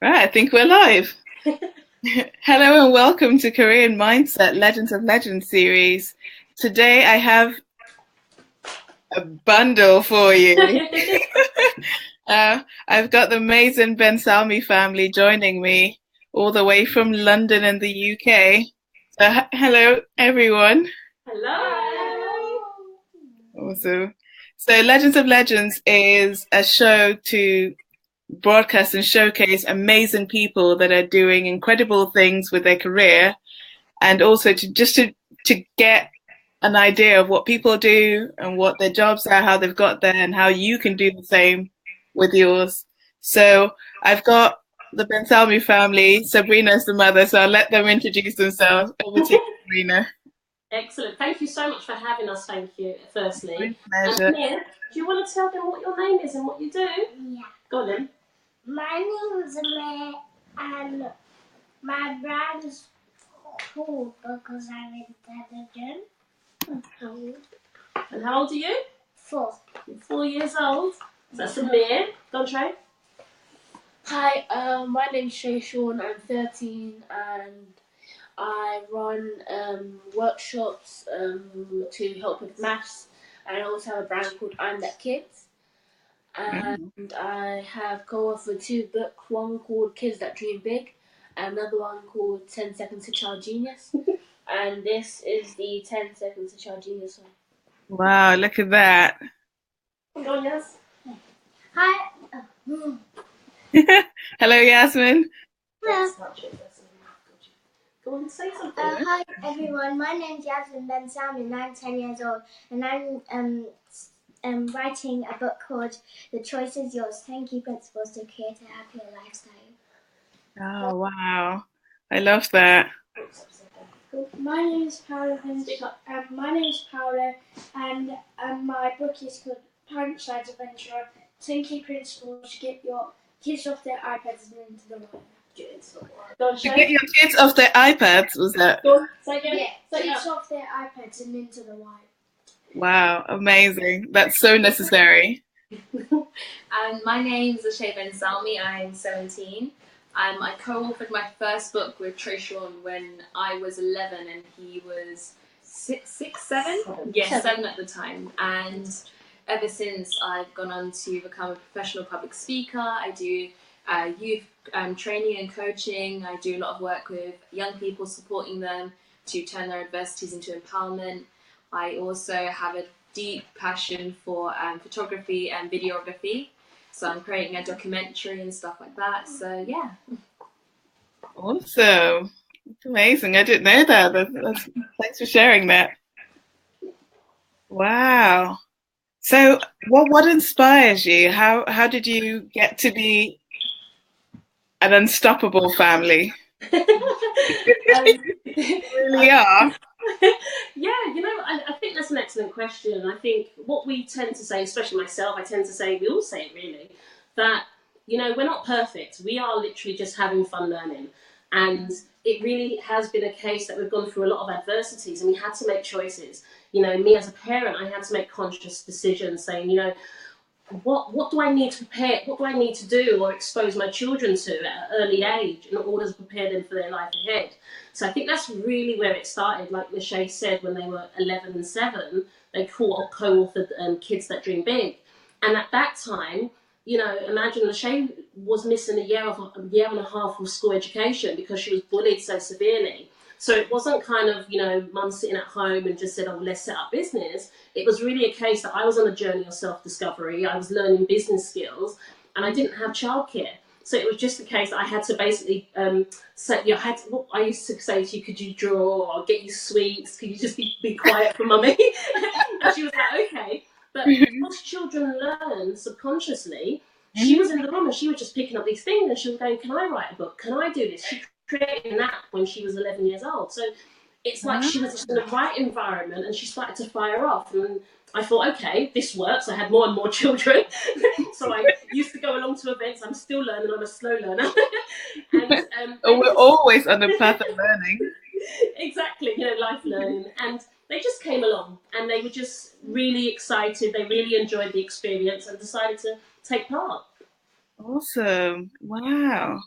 Right, I think we're live. Hello and welcome to Korean Mindset Legends of Legends series. Today I have a bundle for you. I've got the amazing Ben Salmi family joining me all the way from London in the UK. So, hello everyone. Hello. Awesome. So, Legends of Legends is a show to broadcast and showcase amazing people that are doing incredible things with their career, and also to get an idea of what people do and what their jobs are, how they've got there, and how you can do the same with yours. So I've got the Bensalmi family. Sabrina's the mother, so I'll let them introduce themselves. Over to you, Sabrina. Excellent. Thank you so much for having us. Thank you, firstly. My And pleasure. Mia, do you want to tell them what your name is and what you do? Yeah. Go on then. My name is May, and my brand is cool because I'm intelligent. And how old are you? 4. You're 4 years old. So that's Amir. Go on, Trey. Hi, my name's Shay Sean. I'm 13 and I run workshops to help with maths. And I also have a brand called I'm That Kids. Oh, And I have co-authored 2 books, one called Kids That Dream Big, and another one called 10 Seconds to Child Genius. And this is the 10 Seconds to Child Genius one. wow, look at that. Go on, yes. Hi. Hello, Yasmin. Hello. Go on, say something. Hi everyone. My name's Yasmin Ben Salmi and I'm 10 years old, and I'm writing a book called The Choice Is Yours: 10 Key Principles to Create a Happier Lifestyle. Oh, wow. I love that. My name is Paolo, and Speak up. my book is called Parent Sides Adventure: 10 Key Principles to get your kids off their iPads and into the light. Go on, To get Shay. your kids off their iPads, was that? Go on, say again. Yeah, Say it kids out. off their iPads and into the light. Wow, amazing. That's so necessary. My name's Ashay Ben Salmi. I'm 17. I co-authored my first book with Trishawn when I was 11 and he was six, seven? Yes, 7 at the time. And ever since, I've gone on to become a professional public speaker. I do youth training and coaching. I do a lot of work with young people, supporting them to turn their adversities into empowerment. I also have a deep passion for photography and videography. So I'm creating a documentary and stuff like that. So yeah. Awesome. It's amazing. I didn't know that. Thanks for sharing that. Wow. So what inspires you? How did you get to be an unstoppable family? You really are. Yeah, I think that's an excellent question. I think what we tend to say, especially myself, I tend to say, we all say it really, that, we're not perfect. We are literally just having fun learning. And it really has been a case that we've gone through a lot of adversities and we had to make choices. Me as a parent, I had to make conscious decisions saying, what do I need to prepare? What do I need to do or expose my children to at an early age in order to prepare them for their life ahead? So I think that's really where it started. Like Lachey said, when they were 11 and 7, they co-authored Kids That Dream Big, and at that time, imagine Lachey was missing a year and a half of school education because she was bullied so severely. So it wasn't kind of, mum sitting at home and just said, oh, let's set up business. It was really a case that I was on a journey of self-discovery. I was learning business skills and I didn't have childcare. So it was just a case that I had to basically say, what I used to say to you, could you draw or get you sweets? Could you just be quiet for mummy? And she was like, okay. But because children learn subconsciously, she was in the room and she was just picking up these things and she was going, can I write a book? Can I do this? She created an app when she was 11 years old. So it's like she was just in the right environment and she started to fire off. And I thought, okay, this works. I had more and more children. So I used to go along to events. I'm still learning. I'm a slow learner. And Oh, we're always on the path of learning. exactly, life learning. And they just came along and they were just really excited. They really enjoyed the experience and decided to take part. Awesome. Wow.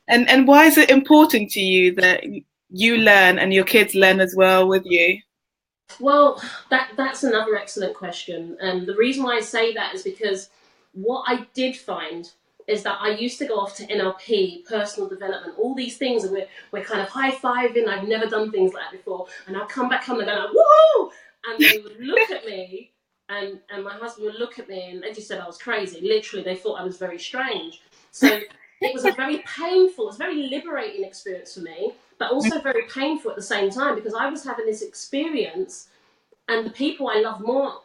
And why is it important to you that you learn and your kids learn as well with you? Well, that's another excellent question. And the reason why I say that is because what I did find is that I used to go off to NLP, personal development, all these things, and we're kind of high fiving. I've never done things like that before, and I'll come back home and go like, woohoo! And they would look at me, and my husband would look at me, and they just said I was crazy. Literally, they thought I was very strange. So it was a very painful, it was a very liberating experience for me, but also very painful at the same time, because I was having this experience and the people I love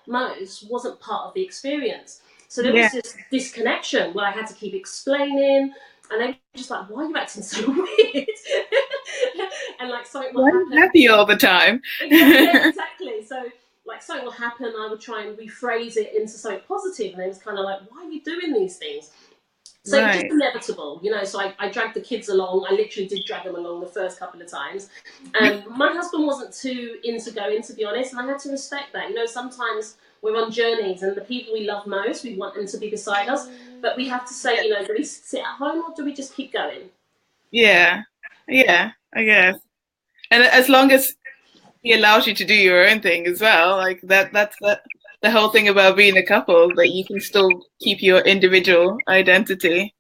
most wasn't part of the experience. So there was this disconnection where I had to keep explaining, and they were just like, "Why are you acting so weird?" And like something will happen. Happy all the time. Exactly. So like something will happen, I would try and rephrase it into something positive, and it was kind of like, "Why are you doing these things?" So it was just inevitable, you know. So I dragged the kids along. I literally did drag them along the first couple of times. And my husband wasn't too into going, to be honest, and I had to respect that. You know, sometimes we're on journeys and the people we love most, we want them to be beside us. But we have to say, you know, do we sit at home or do we just keep going? Yeah, I guess. And as long as he allows you to do your own thing as well, like that's the whole thing about being a couple, that you can still keep your individual identity.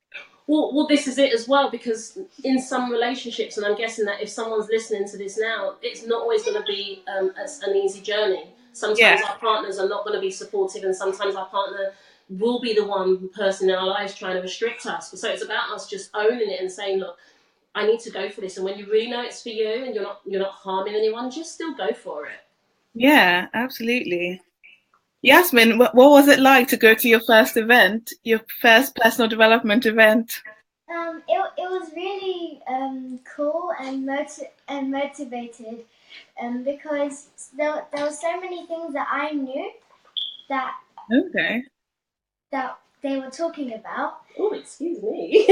Well, this is it as well, because in some relationships, and I'm guessing that if someone's listening to this now, it's not always going to be an easy journey. Sometimes our partners are not going to be supportive, and sometimes our partner will be the one person in our lives trying to restrict us. So it's about us just owning it and saying, look, I need to go for this. And when you really know it's for you and you're not harming anyone, just still go for it. Yeah, absolutely. Yasmin, what was it like to go to your first event, your first personal development event? It was really cool and motivated, because there were so many things that I knew that that they were talking about. Oh, excuse me.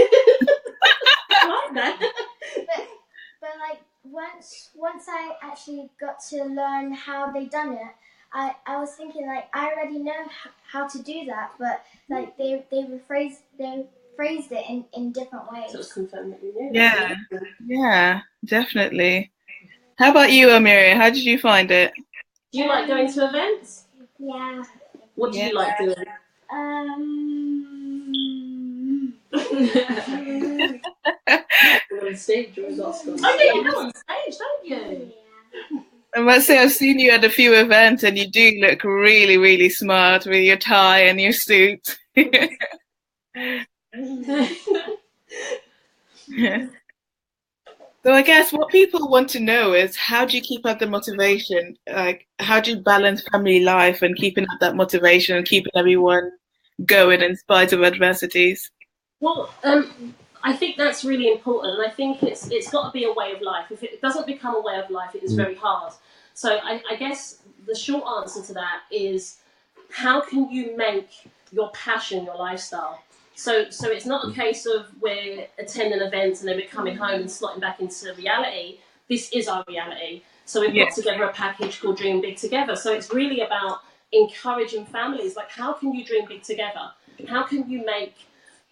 I like that. But like once I actually got to learn how they done it, I was thinking like I already know how to do that, but like they phrased it in different ways. So it's confirmed that you knew. Yeah, definitely. How about you, Amiri? How did you find it? Do you like going to events? Yeah. What do you like doing? You're on stage, or is Oscar? Oh yeah, you go on stage, don't you? Yeah. I must say, I've seen you at a few events, and you do look really, really smart with your tie and your suit. So I guess what people want to know is, how do you keep up the motivation? Like, how do you balance family life and keeping up that motivation and keeping everyone going in spite of adversities? Well, I think that's really important, and I think it's got to be a way of life. If it doesn't become a way of life, it is very hard. So I guess the short answer to that is, how can you make your passion your lifestyle? So it's not a case of we're attending events and then we're coming home and slotting back into reality. This is our reality. So we've put together a package called Dream Big Together. So it's really about encouraging families. Like, how can you dream big together? How can you make,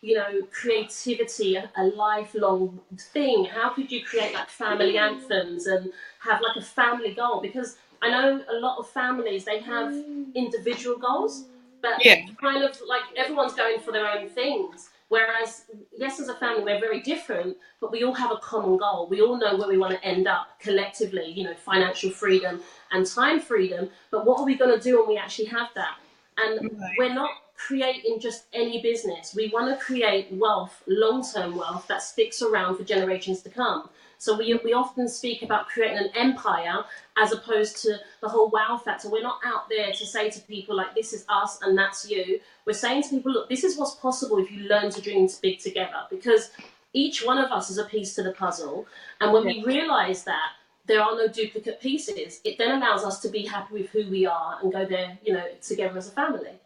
you know, creativity a lifelong thing? How could you create like family anthems and have like a family goal? Because I know a lot of families, they have individual goals, but kind of like everyone's going for their own things. Whereas, yes, as a family, we're very different, but we all have a common goal. We all know where we want to end up collectively, you know, financial freedom and time freedom. But what are we going to do when we actually have that? And we're not creating just any business. We want to create wealth, long-term wealth that sticks around for generations to come. So we often speak about creating an empire as opposed to the whole wow factor. We're not out there to say to people like, this is us and that's you. We're saying to people, look, this is what's possible if you learn to dream big together, because each one of us is a piece to the puzzle. And when we realize that there are no duplicate pieces, it then allows us to be happy with who we are and go there, you know, together as a family.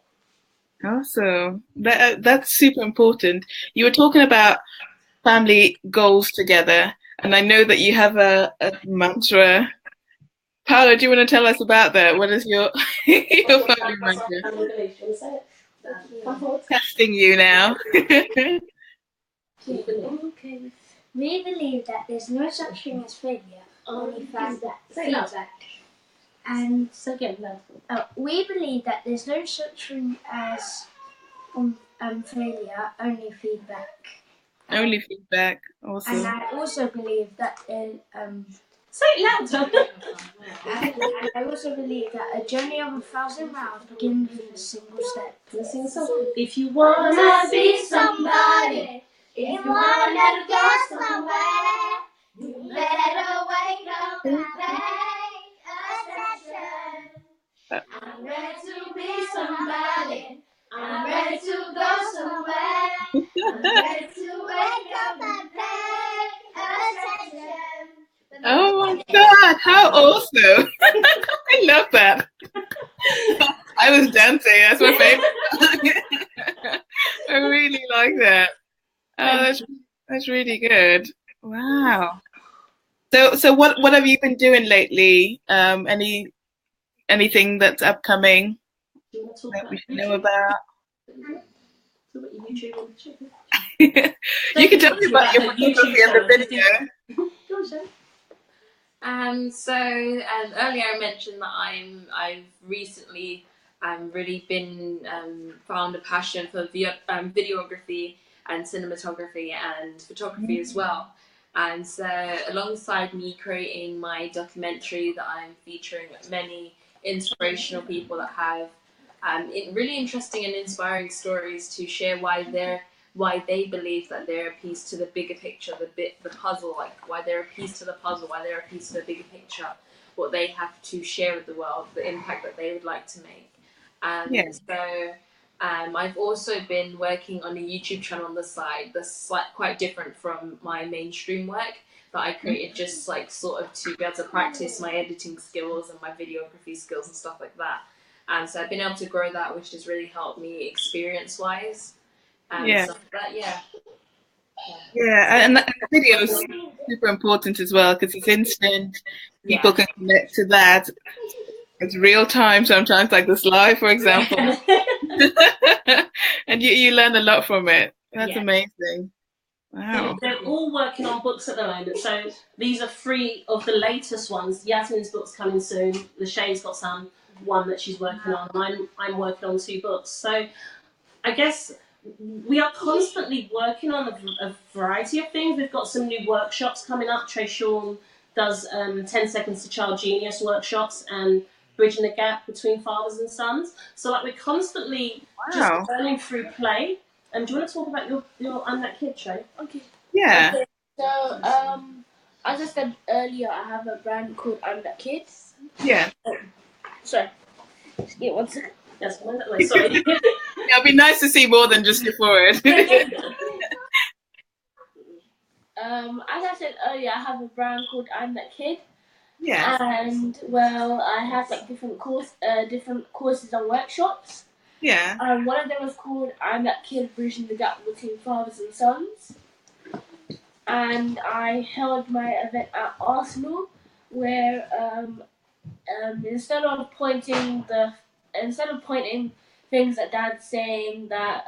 Awesome. That's super important. You were talking about family goals together, and I know that you have a mantra. Paolo, do you want to tell us about that? What is your your family mantra? Testing you now. We believe that there's no such thing as failure, only feedback. And we believe that there's no such thing as failure, only feedback. Only feedback. Awesome. And I also believe that Say it louder. I also believe that a journey of 1,000 miles begins with a single step. If you wanna be somebody, If you wanna go somewhere, you better wake up and pay attention. I'm ready to be somebody. I'm ready to go somewhere. I'm ready to wake up and pay attention. Oh my God, how awesome. I love that. I was dancing, that's my favorite. I really like that. Oh, that's really good. Wow. So what have you been doing lately? Anything that's upcoming that we should know about? You can tell me about your photography and the video. Earlier I mentioned that I've recently really been found a passion for videography and cinematography and photography as well. And so alongside me creating my documentary that I'm featuring many inspirational people that have really interesting and inspiring stories to share why they believe that they're a piece to the bigger picture, the puzzle, like why they're a piece to the puzzle, why they're a piece to the bigger picture, what they have to share with the world, the impact that they would like to make. And so I've also been working on a YouTube channel on the side that's quite different from my mainstream work that I created just like sort of to be able to practice my editing skills and my videography skills and stuff like that. And so I've been able to grow that, which has really helped me experience-wise. Stuff like that, and that video is super important as well because it's instant. People can connect to that. It's real time sometimes, like this live, for example. And you learn a lot from it. That's amazing. Wow. They're all working on books at the moment. So these are 3 of the latest ones. Yasmin's book's coming soon. Lachey's got one that she's working on. I'm working on 2 books. So I guess we are constantly working on a variety of things. We've got some new workshops coming up. Sean does 10 Seconds to Child Genius workshops and Bridging the Gap between fathers and sons. So like we're constantly just learning through play. Do you want to talk about your I'm That Kid, Trey? Okay. Yeah. Okay. So as I said earlier, I have a brand called I'm That Kid. Yeah. Sorry. Just give 1 second. Yes, sorry. It'll be nice to see more than just your forehead. As I said earlier, I have a brand called I'm That Kid. Yeah. And well, I have like different courses and workshops. Yeah. One of them was called I'm That Kid Bridging the Gap Between Fathers and Sons. And I held my event at Arsenal, where instead of pointing things at Dad's saying that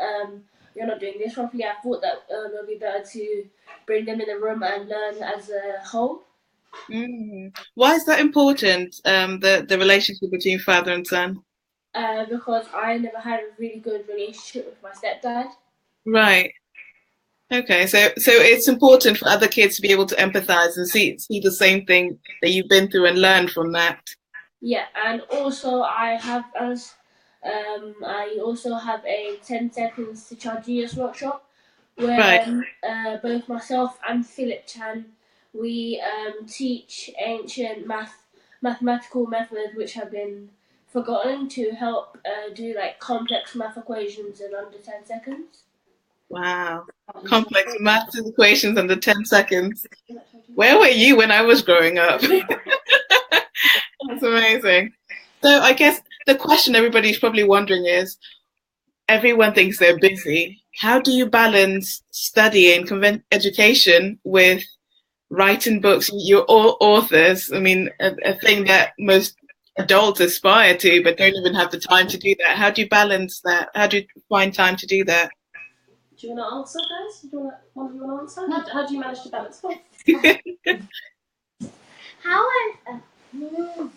you're not doing this properly, I thought that it would be better to bring them in the room and learn as a whole. Why is that important? The relationship between father and son. Because I never had a really good relationship with my stepdad. Right. Okay, so it's important for other kids to be able to empathize and see the same thing that you've been through and learn from that. Yeah, and also I also have a 10 Seconds to Child Genius workshop where both myself and Philip Chan, we teach ancient mathematical methods which have been forgotten to help do like complex math equations in under 10 seconds. Wow. Complex math equations under 10 seconds. Where were you when I was growing up? That's amazing. So I guess the question everybody's probably wondering is, everyone thinks they're busy. How do you balance studying education with writing books? You're all authors. I mean, a thing that most adults aspire to, but don't even have the time to do that. How do you balance that? How do you find time to do that? Do you want to answer, guys? Do you want to answer? How do you manage to balance both? How I You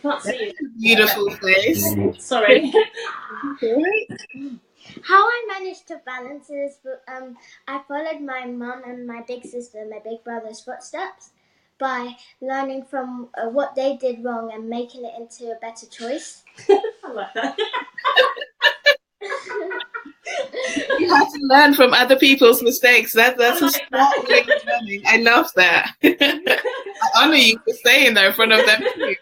can't see Beautiful face. you. Sorry. how I managed to balance is I followed my mum and my big sister and my big brother's footsteps by learning from what they did wrong and making it into a better choice. I like that. You have to learn from other people's mistakes. That's a smart way of learning. I love that. I honor you for saying that in front of them too.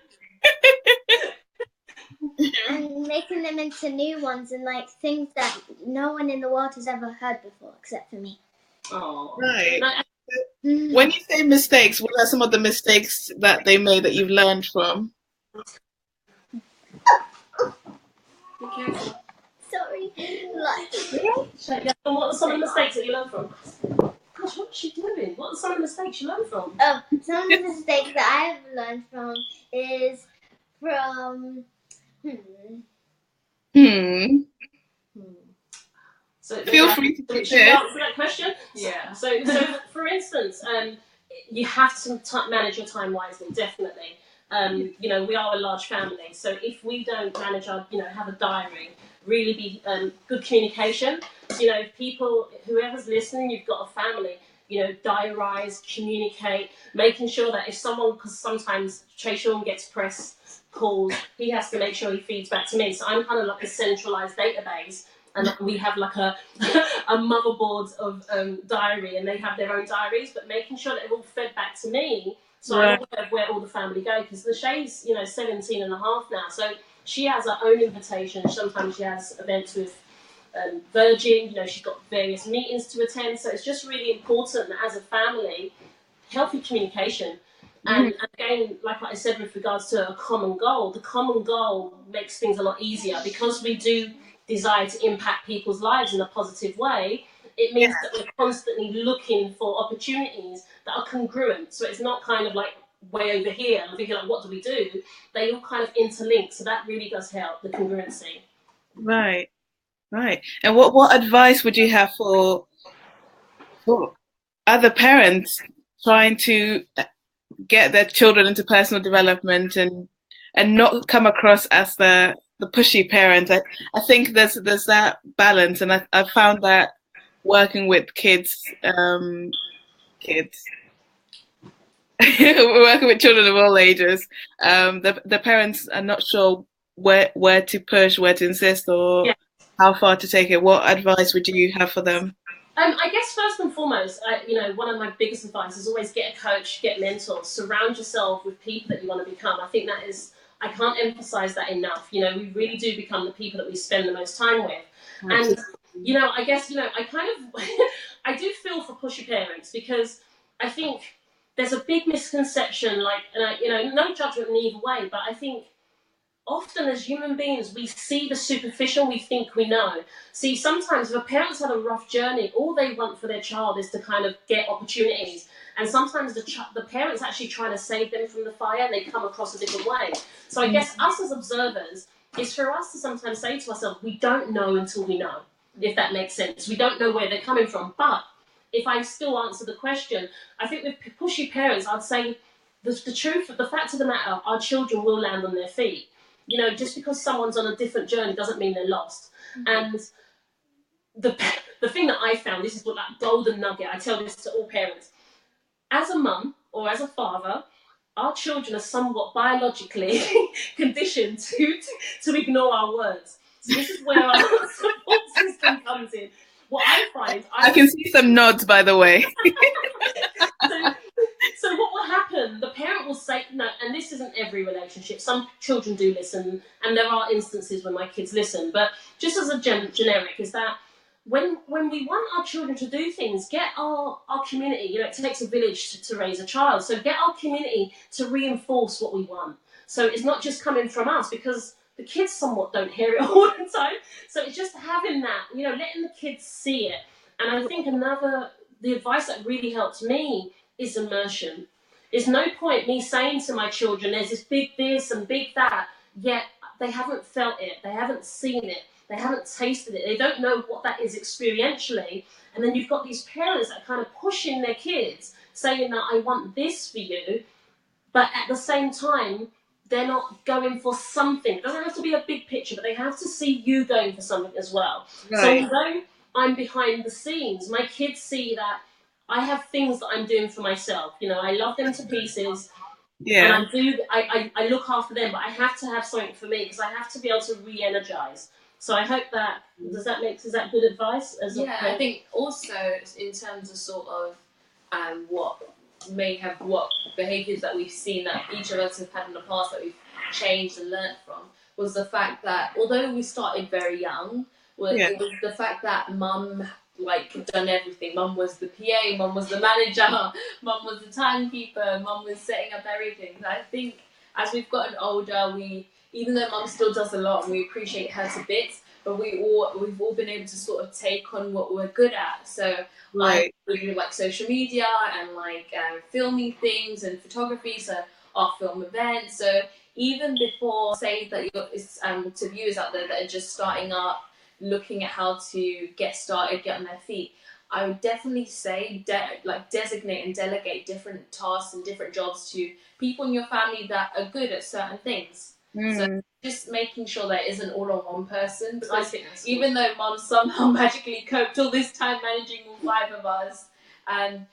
And making them into new ones and like things that no one in the world has ever heard before except for me. Oh, Right. no, When you say mistakes, what are some of the mistakes that they made that you've learned from? be careful. Sorry. And what are some of the mistakes that you learned from? Gosh, what's she doing? What are some of the mistakes you learned from? Oh, some of the mistakes that I've learned from is from So Feel free to should we answer that question? Yeah. So for instance, you have to manage your time wisely, definitely. You know, we are a large family, so if we don't manage our, you know, have a diary, really be good communication. You know, people, whoever's listening, you've got a family. You know, diarise, communicate, making sure that if someone, because sometimes Trey Sean gets press calls, he has to make sure he feeds back to me. So I'm kind of like a centralised database. And we have like a motherboard of diary, and they have their own diaries, but making sure that they're all fed back to me, so I'm aware of where all the family go. Because Lachey's, you know, 17 and a half now, so she has her own invitation. Sometimes she has events with Virgin, you know, she's got various meetings to attend. So it's just really important that as a family, healthy communication. And again, like I said, with regards to a common goal, the common goal makes things a lot easier because we do desire to impact people's lives in a positive way. It means that we're constantly looking for opportunities that are congruent. So it's not kind of like way over here and thinking like, what do we do? They all kind of interlink. So that really does help, the congruency. Right. Right. And what advice would you have for other parents trying to get their children into personal development and not come across as the pushy parent? I think there's that balance, and I found that working with kids working with children of all ages, the parents are not sure where to push, where to insist, or how far to take it. What advice would you have for them? I guess first and foremost, you know, one of my biggest advice is always get a coach, get mentors, surround yourself with people that you want to become. I think that is, I can't emphasize that enough. You know, we really do become the people that we spend the most time with. And, you know, I guess, you know, I kind of, I do feel for pushy parents because I think there's a big misconception, like, and you know, no judgment in either way, but I think often as human beings, we see the superficial, we think we know. See, sometimes if a parent's had a rough journey, all they want for their child is to kind of get opportunities. And sometimes the parent's actually trying to save them from the fire and they come across a different way. So I guess us as observers, it's for us to sometimes say to ourselves, we don't know until we know, if that makes sense. We don't know where they're coming from. But if I still answer the question, I think with pushy parents, I'd say the truth, the fact of the matter, our children will land on their feet. You know, just because someone's on a different journey doesn't mean they're lost. And the thing that I found, this is what that golden nugget, I tell this to all parents. As a mum or as a father, our children are somewhat biologically conditioned to ignore our words. So this is where our support system comes in. What I find... I can see some nods, by the way. So what will happen, the parent will say, no, and this isn't every relationship, some children do listen, and there are instances when my kids listen, but just as a generic, is that when we want our children to do things, get our community, you know, it takes a village to raise a child, so get our community to reinforce what we want. So it's not just coming from us, because the kids somewhat don't hear it all the time, so it's just having that, you know, letting the kids see it. And I think the advice that really helped me is immersion. There's no point me saying to my children, there's this big this and big that, yet they haven't felt it, they haven't seen it. They haven't tasted it. They don't know what that is experientially. And then you've got these parents that are kind of pushing their kids, saying that I want this for you, but at the same time, they're not going for something. It doesn't have to be a big picture, but they have to see you going for something as well. Right. So although I'm behind the scenes, my kids see that I have things that I'm doing for myself. You know, I love them to pieces. Yeah. And I look after them, but I have to have something for me because I have to be able to re-energize. So I hope that, is that good advice? I think also in terms of sort of what behaviours that we've seen that each of us have had in the past that we've changed and learnt from was the fact that although we started very young, it was the fact that mum done everything. Mum was the PA, mum was the manager, mum was the timekeeper, mum was setting up everything. So I think as we've gotten older, even though mum still does a lot and we appreciate her to bits, but we've all been able to sort of take on what we're good at. So Right. I do social media and filming things and photography, so I'll film events. So even before, say that you're to viewers out there that are just starting up, looking at how to get started, get on their feet, I would definitely say designate and delegate different tasks and different jobs to people in your family that are good at certain things. So just making sure that isn't all on one person, because even though mum somehow magically coped all this time managing all 5 of us, and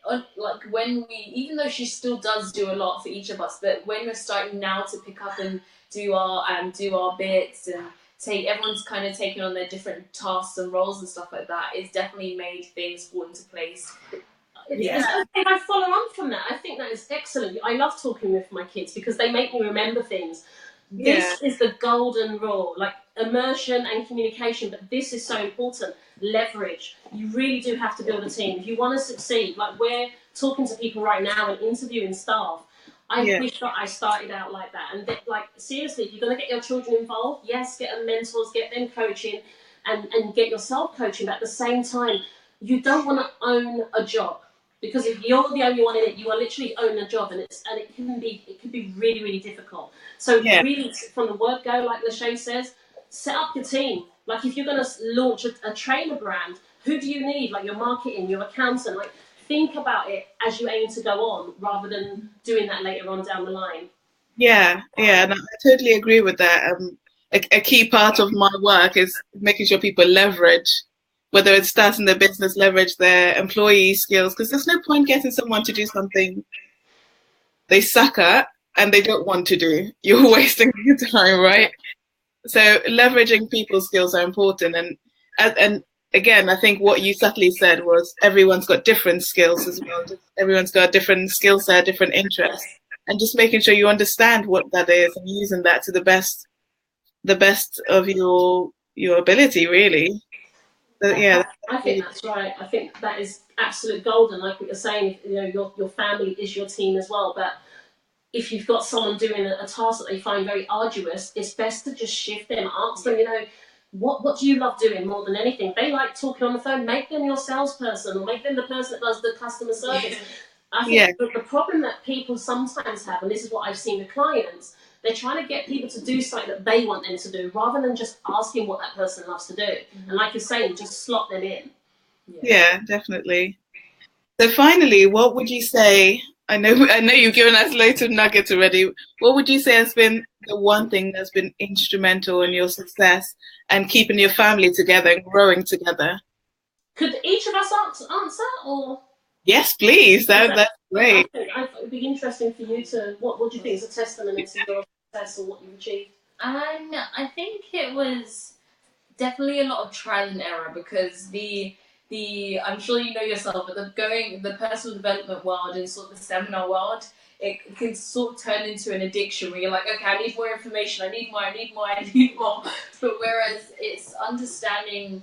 even though she still does do a lot for each of us, but when we're starting now to pick up and do our bits and everyone's kind of taking on their different tasks and roles and stuff like that, it's definitely made things fall into place. I follow on from that. I think that is excellent. I love talking with my kids because they make me remember things. This is the golden rule, like immersion and communication, but this is so important. Leverage. You really do have to build a team. If you want to succeed, like we're talking to people right now and interviewing staff, I wish that I started out like that. And seriously, if you're going to get your children involved, yes, get them mentors, get them coaching, and get yourself coaching. But at the same time, you don't want to own a job. Because if you're the only one in it, you are literally owning a job, and it can be really, really difficult. So really, from the word go, like Lachey says, set up your team. Like if you're going to launch a trainer brand, who do you need? Like your marketing, your accountant. Like think about it as you aim to go on, rather than doing that later on down the line. Yeah, and I totally agree with that. A key part of my work is making sure people leverage, whether it's starting their business, leverage their employee skills, because there's no point getting someone to do something they suck at and they don't want to do. You're wasting your time, right? So leveraging people's skills are important. And again, I think what you subtly said was everyone's got different skills as well. Everyone's got a different skill set, different interests, and just making sure you understand what that is and using that to the best of your ability, really. So, I think that's right. I think that is absolute golden. Like what you're saying, your family is your team as well. But if you've got someone doing a task that they find very arduous, it's best to just shift them. Ask them, what do you love doing more than anything? They like talking on the phone. Make them your salesperson, or make them the person that does the customer service. I think the problem that people sometimes have, and this is what I've seen with clients, they're trying to get people to do something that they want them to do, rather than just asking what that person loves to do. And like you're saying, just slot them in. Yeah, definitely. So finally, what would you say? I know you've given us loads of nuggets already. What would you say has been the one thing that's been instrumental in your success and keeping your family together and growing together? Could each of us answer, or? Yes, please. That's great. I think it would be interesting for you to. What do you think is a testament to your success or what you've achieved? I think it was definitely a lot of trial and error, because I'm sure you know yourself, but the personal development world and sort of the seminar world, it can sort of turn into an addiction where you're like, okay, I need more information, I need more. But whereas it's understanding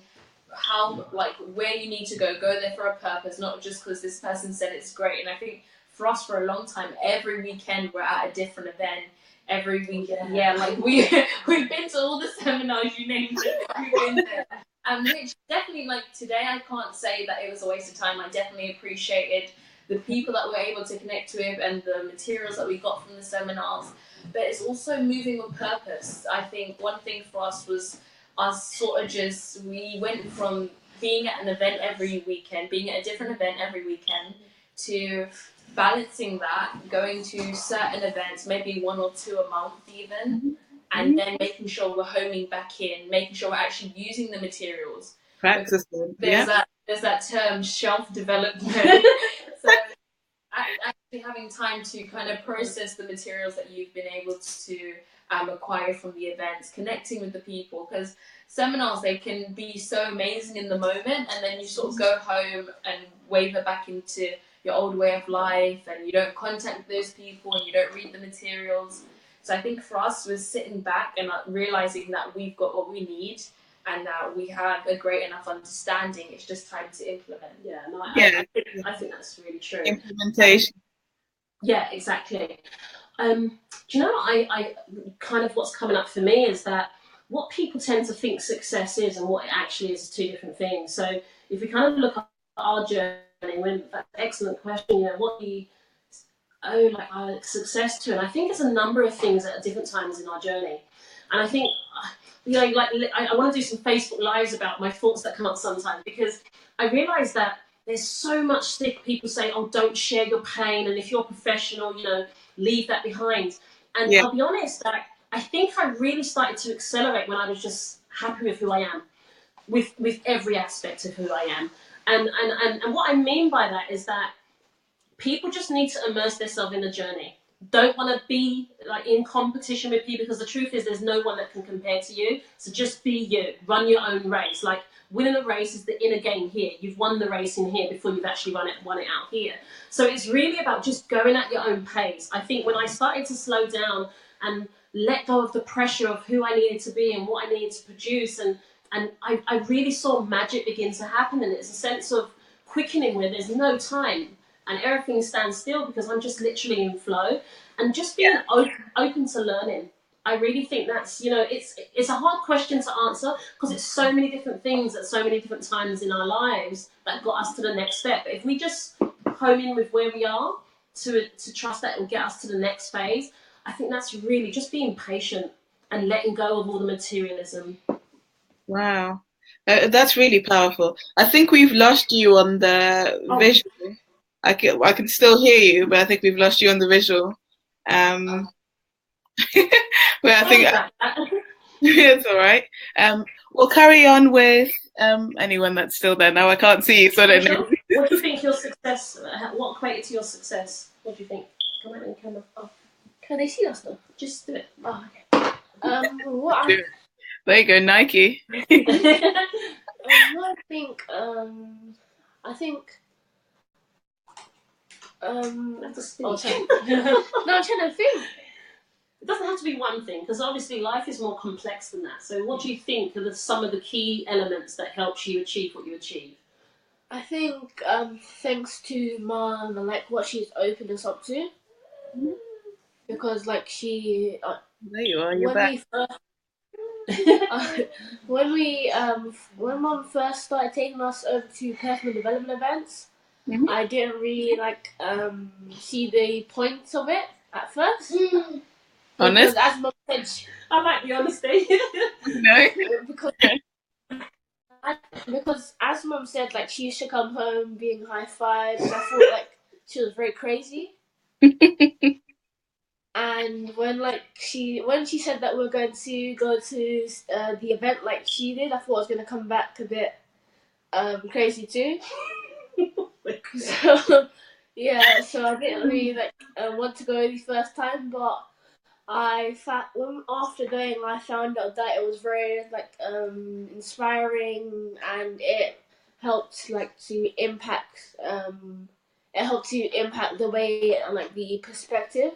where you need to go there for a purpose, not just because this person said it's great. And I think for us, for a long time, every weekend we're at a different event. Every week, we've been to all the seminars, you name it, we've been there. Which definitely, today, I can't say that it was a waste of time. I definitely appreciated the people that we're able to connect with and the materials that we got from the seminars. But it's also moving with purpose. I think one thing for us was us sort of just, we went from being at an event every weekend, being at a different event every weekend, to balancing that, going to certain events, maybe 1 or 2 a month even, and then making sure we're homing back in, making sure we're actually using the materials. Practicing. There's that term, shelf development. So actually having time to kind of process the materials that you've been able to acquire from the events, connecting with the people, because seminars, they can be so amazing in the moment, and then you sort of go home and waver back into your old way of life, and you don't contact those people and you don't read the materials. So I think for us was sitting back and realizing that we've got what we need and that we have a great enough understanding. It's just time to implement. Yeah, no, I think that's really true. Implementation. Yeah, exactly. Do you know, I kind of, what's coming up for me is that what people tend to think success is and what it actually is 2 different things. So if we kind of look at our journey, when that's an excellent question, you know, what we owe like our success to, and I think it's a number of things at different times in our journey. And I think, you know, like I want to do some Facebook Lives about my thoughts that come up sometimes, because I realise that there's so much stick. People say, oh, don't share your pain, and if you're professional, you know, leave that behind. And I'll be honest, that I think I really started to accelerate when I was just happy with who I am, with every aspect of who I am. And what I mean by that is that people just need to immerse themselves in the journey. Don't want to be like in competition with people, because the truth is there's no one that can compare to you. So just be you. Run your own race. Like, winning a race is the inner game here. You've won the race in here before you've actually won it out here. So it's really about just going at your own pace. I think when I started to slow down and let go of the pressure of who I needed to be and what I needed to produce, and I really saw magic begin to happen, and it's a sense of quickening where there's no time and everything stands still, because I'm just literally in flow and just being open to learning. I really think that's, you know, it's a hard question to answer, because it's so many different things at so many different times in our lives that got us to the next step. But if we just home in with where we are to trust that it will get us to the next phase, I think that's really just being patient and letting go of all the materialism. Wow. That's really powerful. I think we've lost you on the visual. I can still hear you, but I think we've lost you on the visual. But I think it's all right. We'll carry on with anyone that's still there. Now I can't see you, so I don't know. What do you think your success? What equated to your success? What do you think? Come on, camera. Oh, can they see us though? Just do it. Oh, okay. There you go, Nike. I think. I think. No, I'm trying to think. It doesn't have to be one thing, because obviously life is more complex than that. So what do you think are some of the key elements that helps you achieve what you achieve? I think thanks to Mum and like what she's opened us up to, because like she. There you are. You're back. When Mum first started taking us over to personal development events, I didn't really see the points of it at first. Honest? As Mum said, I like the honesty. No. Because as Mum said, like she used to come home being high five, and I thought like she was very crazy. And when she said that we're going to go to the event like she did, I thought I was going to come back a bit crazy too. So I didn't really want to go the first time, but after going, I found out that it was very inspiring, and it helped to impact the way and the perspective.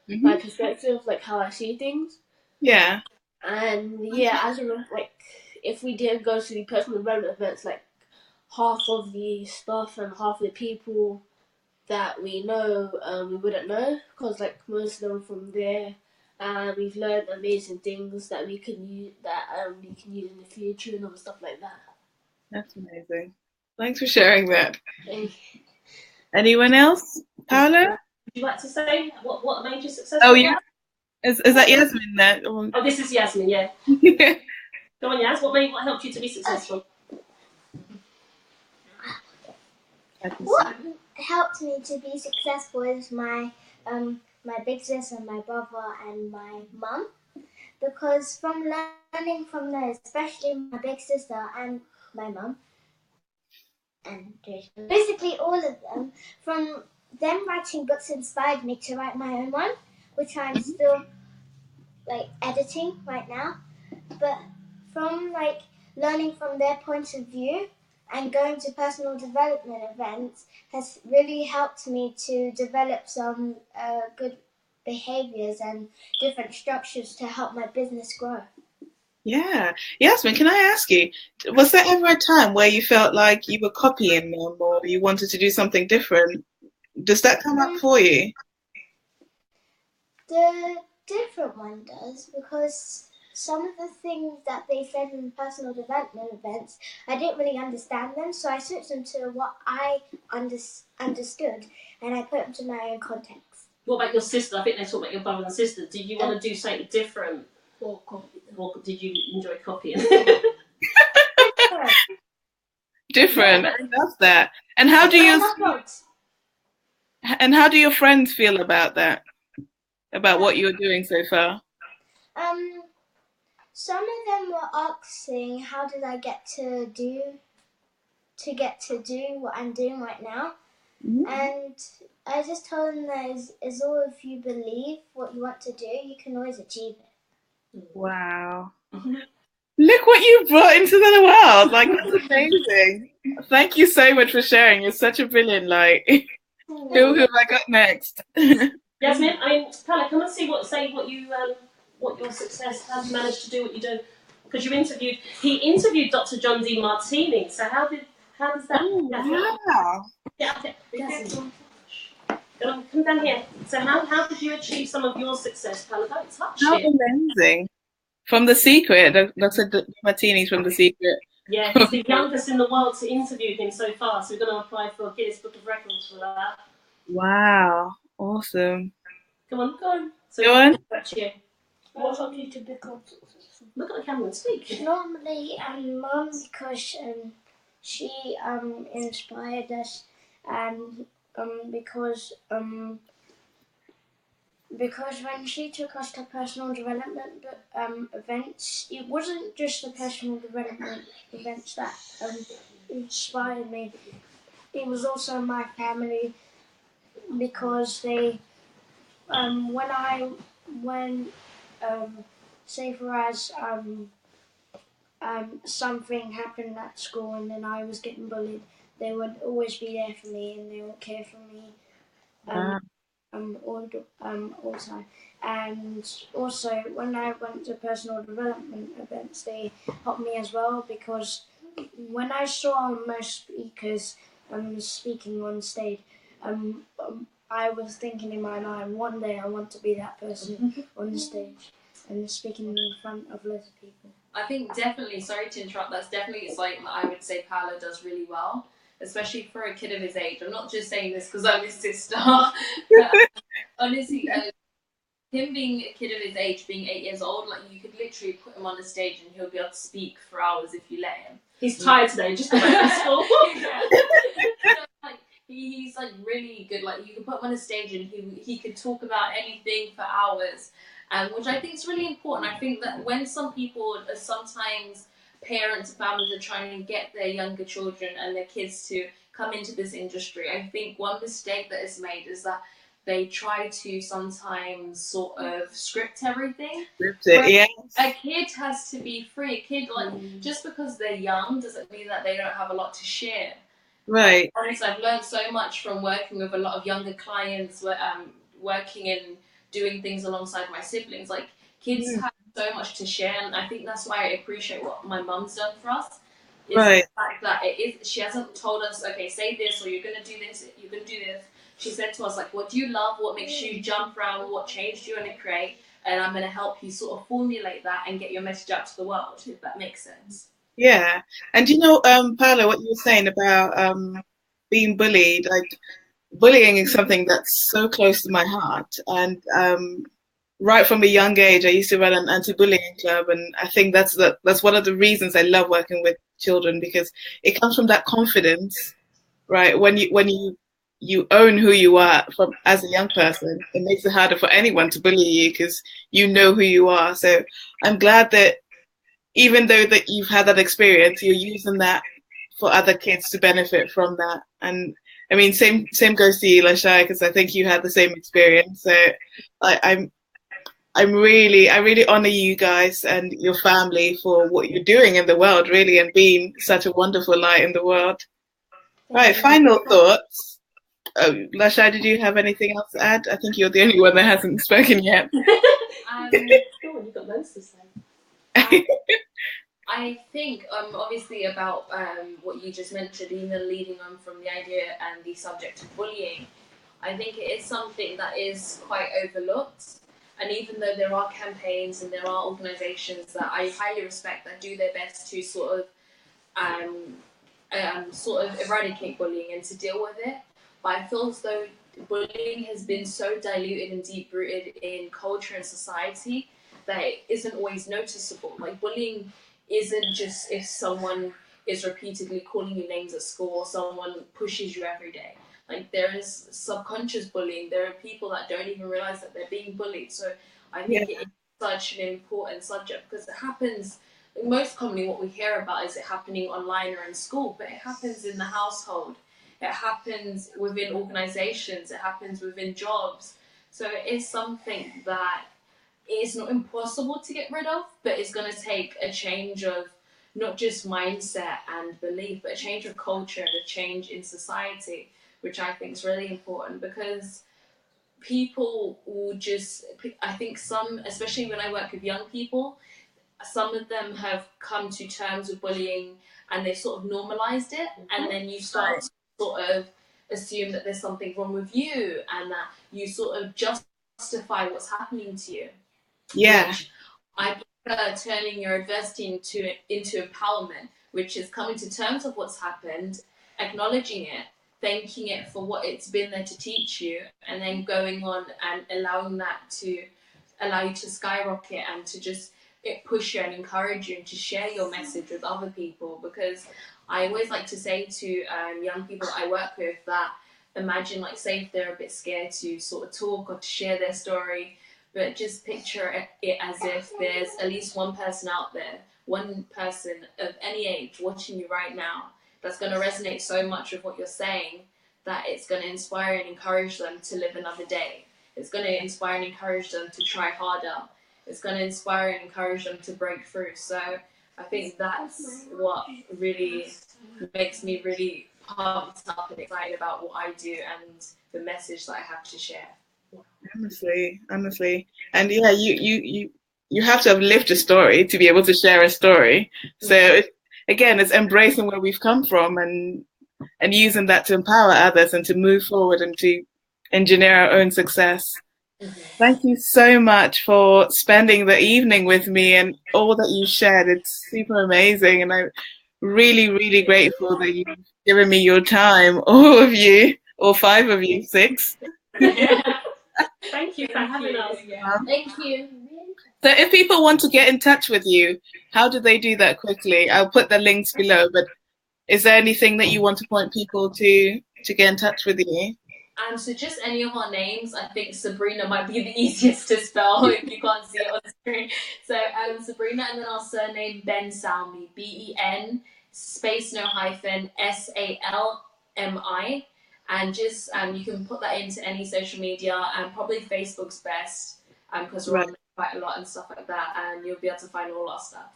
My perspective, how I see things. Yeah. And as if we did go to the personal development events, half of the stuff and half of the people that we know, we wouldn't know, because most of them from there, we've learned amazing things that we can use in the future and other stuff like that. That's amazing. Thanks for sharing that. Anyone else, Paula? Would you like to say what made you successful? Oh yeah, is that Yasmin there? Oh, this is Yasmin. Yeah. Go on, Yaz. What helped you to be successful? What helped me to be successful is my my big sister, my brother, and my mum. Because from learning from those, especially my big sister and my mum, and basically all of them, from them writing books inspired me to write my own one, which I'm still like editing right now. But from like learning from their point of view and going to personal development events has really helped me to develop some good behaviors and different structures to help my business grow. Yeah. Yasmin, can I ask you, was there ever a time where you felt like you were copying them or you wanted to do something different? Does that come up for you? The different one does, because some of the things that they said in personal development events, I didn't really understand them, so I switched them to what I understood, and I put them to my own context. What about your sister? I think they talk about your brother and sister. Did you want to do something different? Or did you enjoy copying? Different. I love that. And how do your friends feel about that? About what you're doing so far? Some of them were asking, how did I get to do what I'm doing right now? Mm-hmm. And I just told them that as all if you believe what you want to do, you can always achieve it. Wow. Look what you brought into the world. Like, that's amazing. Thank you so much for sharing. You're such a brilliant light. Who have I got next? Yasmin, Pallien, come and see what your success, how you managed to do what you do. Because he interviewed Dr. John D. Martini. So how does that? Oh, wow. Yeah, okay. Come down here. So how did you achieve some of your success, Pallien? Don't touch it. How amazing. From The Secret, Dr. Martini's from The Secret. Yeah, he's the youngest in the world to interview him so far, so we're going to apply for a Guinness Book of Records for that. Wow, awesome. Come on, go on. So go on. What helped you to become successful? Look at the camera and speak. Normally, Mum, because she inspired us, and because when she took us to personal development events, it wasn't just the personal development events that inspired me. It was also my family, because they, say for as something happened at school and then I was getting bullied, they would always be there for me and they would care for me. All the time. And also, when I went to personal development events, they helped me as well, because when I saw most speakers speaking on stage, I was thinking in my mind, one day I want to be that person on the stage and speaking in front of loads of people. I think definitely, sorry to interrupt, that's definitely something that I would say Paolo does really well, especially for a kid of his age. I'm not just saying this because I'm his sister, but honestly, him being a kid of his age, being 8 years old, like you could literally put him on the stage and he'll be able to speak for hours if you let him. He's tired today, just about school. Like, he's like really good. Like you can put him on a stage and he could talk about anything for hours. Which I think is really important. I think that when sometimes parents and families are trying to get their younger children and their kids to come into this industry, I think one mistake that is made is that they try to sometimes sort of script everything. Yes. A kid has to be free. A kid, just because they're young doesn't mean that they don't have a lot to share. Right. Honestly, I've learned so much from working with a lot of younger clients, working in doing things alongside my siblings. Like, kids have so much to share, and I think that's why I appreciate what my mum's done for us. Is the fact that she hasn't told us, okay, say this, or you're going to do this, you're going to do this. She said to us, like, what do you love, what makes you jump around, what change do you want to create, and I'm going to help you sort of formulate that and get your message out to the world, if that makes sense. Yeah. And Paolo, what you were saying about being bullied, like bullying is something that's so close to my heart. And right from a young age, I used to run an anti-bullying club, and I think that's one of the reasons I love working with children, because it comes from that confidence, right? When you own who you are from as a young person, it makes it harder for anyone to bully you because you know who you are. So I'm glad that even though that you've had that experience, you're using that for other kids to benefit from that. And I mean, same goes to you, Lashai, because I think you had the same experience. So I really honor you guys and your family for what you're doing in the world, really, and being such a wonderful light in the world. Right, final thoughts. Oh, Lashai, did you have anything else to add? I think you're the only one that hasn't spoken yet. You got loads to say. I think obviously about what you just mentioned, even leading on from the idea and the subject of bullying. I think it is something that is quite overlooked. And even though there are campaigns and there are organisations that I highly respect that do their best to sort of eradicate bullying and to deal with it, but I feel as though bullying has been so diluted and deep-rooted in culture and society that it isn't always noticeable. Like, bullying isn't just if someone is repeatedly calling you names at school or someone pushes you every day. Like, there is subconscious bullying. There are people that don't even realize that they're being bullied. So I think it is such an important subject because it happens. Most commonly, what we hear about is it happening online or in school, but it happens in the household. It happens within organizations. It happens within jobs. So it is something that is not impossible to get rid of, but it's going to take a change of not just mindset and belief, but a change of culture and a change in society, which I think is really important because people will just, I think some, especially when I work with young people, some of them have come to terms with bullying and they sort of normalized it, and then you start to sort of assume that there's something wrong with you and that you sort of justify what's happening to you. Yeah. Which I prefer turning your adversity into empowerment, which is coming to terms with what's happened, acknowledging it, thanking it for what it's been there to teach you, and then going on and allowing that to allow you to skyrocket and to just push you and encourage you and to share your message with other people. Because I always like to say to young people that I work with that imagine, like, say if they're a bit scared to sort of talk or to share their story, but just picture it as if there's at least one person out there, one person of any age watching you right now that's going to resonate so much with what you're saying that it's going to inspire and encourage them to live another day. It's going to inspire and encourage them to try harder. It's going to inspire and encourage them to break through. So I think that's what really makes me really pumped up and excited about what I do and the message that I have to share. Honestly, and yeah, you have to have lived a story to be able to share a story. So again, it's embracing where we've come from and using that to empower others and to move forward and to engineer our own success. Thank you so much for spending the evening with me and all that you shared. It's super amazing, and I'm really, really grateful that you've given me your time, all of you, all 5 of you, 6. Thank you for having us. Thank you. So if people want to get in touch with you, how do they do that quickly? I'll put the links below, but is there anything that you want to point people to get in touch with you? So just any of our names. I think Sabrina might be the easiest to spell if you can't see it on the screen. So Sabrina, and then our surname Ben Salmi, Ben space no hyphen SALMI, and just you can put that into any social media, and probably Facebook's best because we're on quite a lot and stuff like that, and you'll be able to find all our stuff.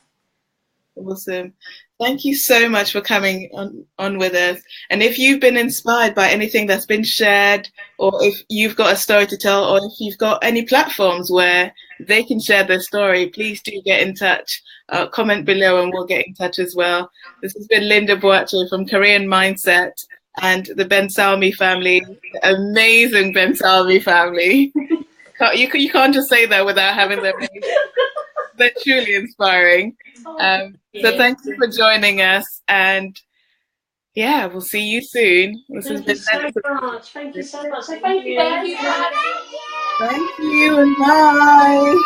Awesome. Thank you so much for coming on with us. And if you've been inspired by anything that's been shared, or if you've got a story to tell, or if you've got any platforms where they can share their story, please do get in touch. Comment below and we'll get in touch as well. This has been Linda Boache from Korean Mindset and the Ben Salmi family, the amazing Ben Salmi family. You can't just say that without having them. They're truly inspiring. So thank you for joining us, and yeah, we'll see you soon. Thank you so much. Thank you so much. Thank you. Thank you for having me. Thank you and bye.